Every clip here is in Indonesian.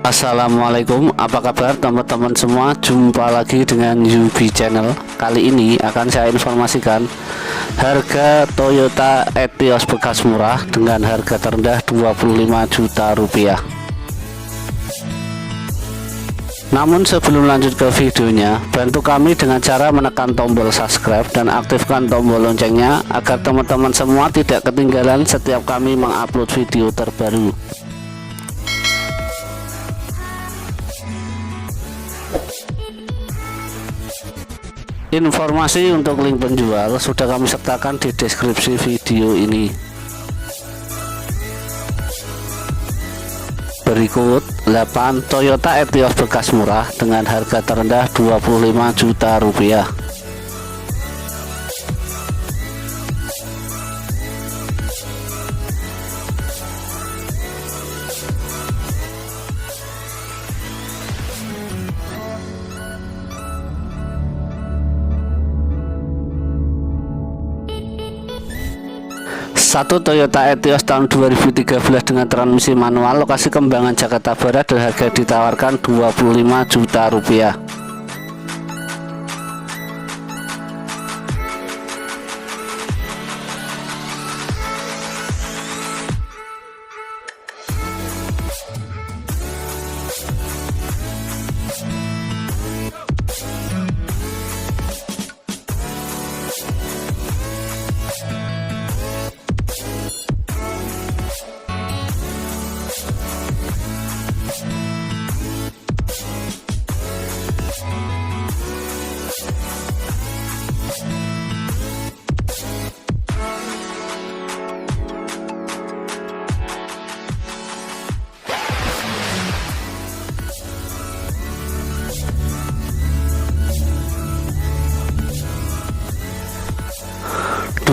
Assalamualaikum, apa kabar teman-teman semua? Jumpa lagi dengan Yubi Channel. Kali ini akan saya informasikan harga Toyota Etios bekas murah dengan harga terendah 25 juta rupiah. Namun sebelum lanjut ke videonya, bantu kami dengan cara menekan tombol subscribe dan aktifkan tombol loncengnya agar teman-teman semua tidak ketinggalan setiap kami mengupload video terbaru. Informasi untuk link penjual sudah kami sertakan di deskripsi video ini. Berikut 8 Toyota Etios bekas murah dengan harga terendah 25 juta rupiah. Satu Toyota Etios tahun 2013 dengan transmisi manual, lokasi Kembangan Jakarta Barat, dan harga ditawarkan 25 juta rupiah.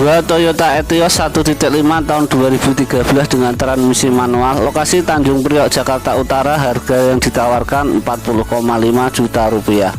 Dua Toyota Etios 1.5 tahun 2013 dengan transmisi manual, lokasi Tanjung Priok, Jakarta Utara, harga yang ditawarkan 40,5 juta rupiah.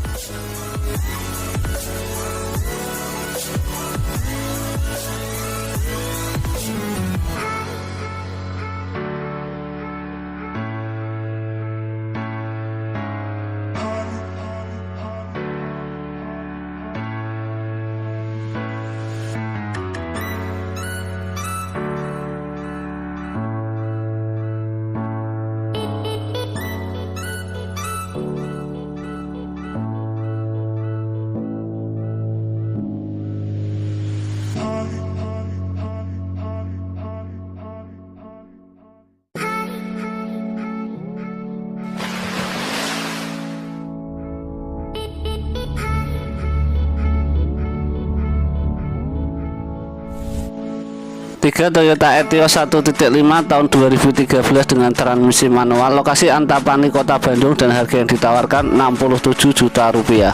Tiga Toyota Etios 1.5 tahun 2013 dengan transmisi manual, lokasi Antapani, Kota Bandung, dan harga yang ditawarkan 67 juta rupiah.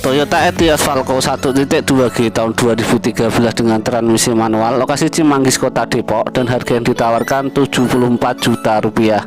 Toyota Etios Valco 1.2G tahun 2013 dengan transmisi manual, lokasi Cimanggis, Kota Depok, dan harga yang ditawarkan 74 juta rupiah.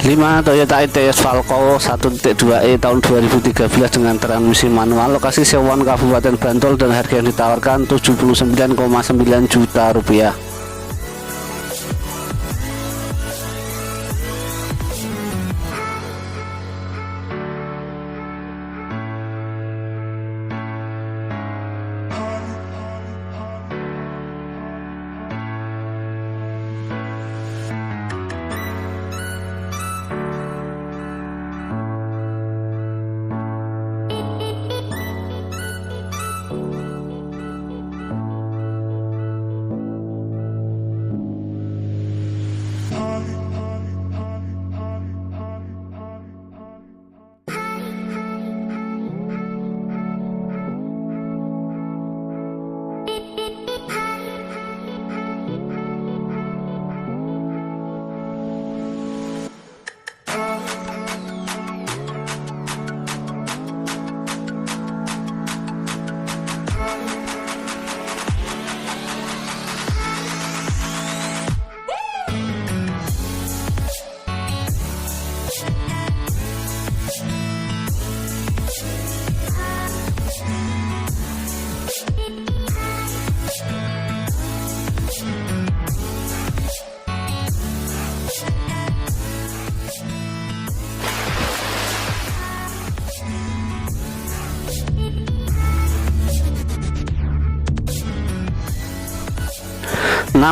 5. Toyota Etios Valco 1.2e tahun 2013 dengan transmisi manual, lokasi Sewon Kabupaten Bantul, dan harga yang ditawarkan 79,9 juta rupiah.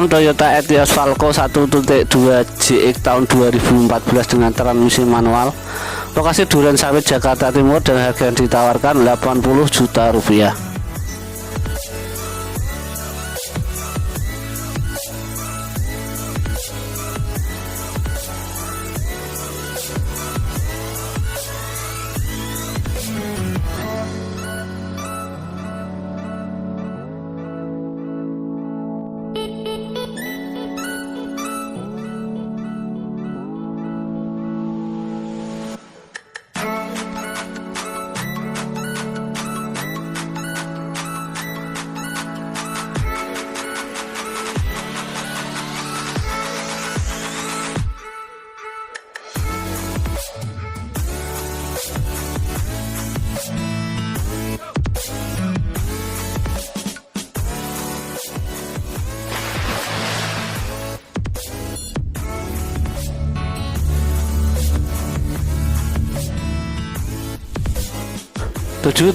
Toyota Etios Valco 1.2 JX tahun 2014 dengan transmisi manual, lokasi Duren Sawit Jakarta Timur, dan harga yang ditawarkan 80 juta rupiah.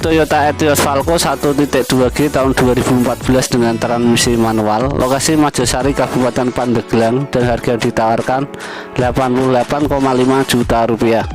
Toyota Etios Valco 1.2G tahun 2014 dengan transmisi manual, lokasi Majasari Kabupaten Pandeglang, dan harga yang ditawarkan 88,5 juta rupiah.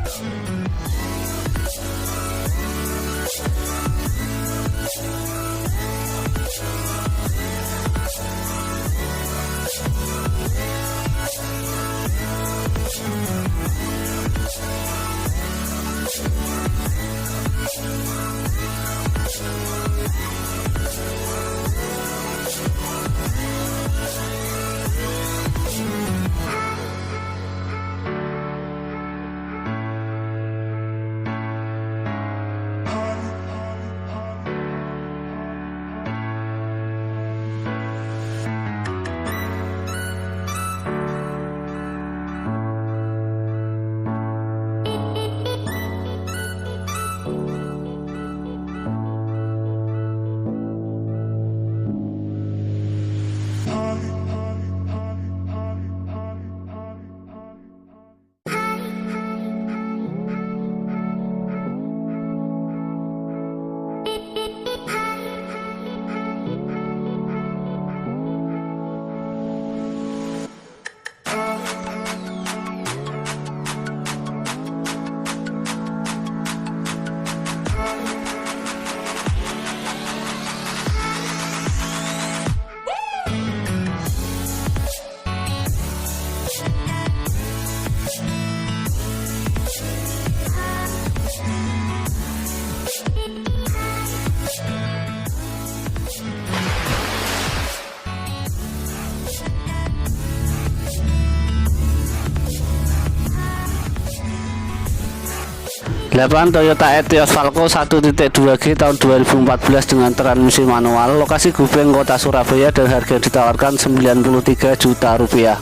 Toyota Etios Valco 1.2G tahun 2014 dengan transmisi manual, lokasi Gubeng Kota Surabaya, dan harga ditawarkan 93 juta rupiah.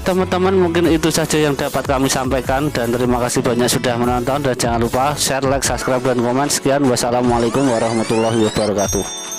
teman-teman, mungkin itu saja yang dapat kami sampaikan, dan terima kasih banyak sudah menonton, dan jangan lupa share, like, subscribe, dan komen. Sekian, wassalamualaikum warahmatullahi wabarakatuh.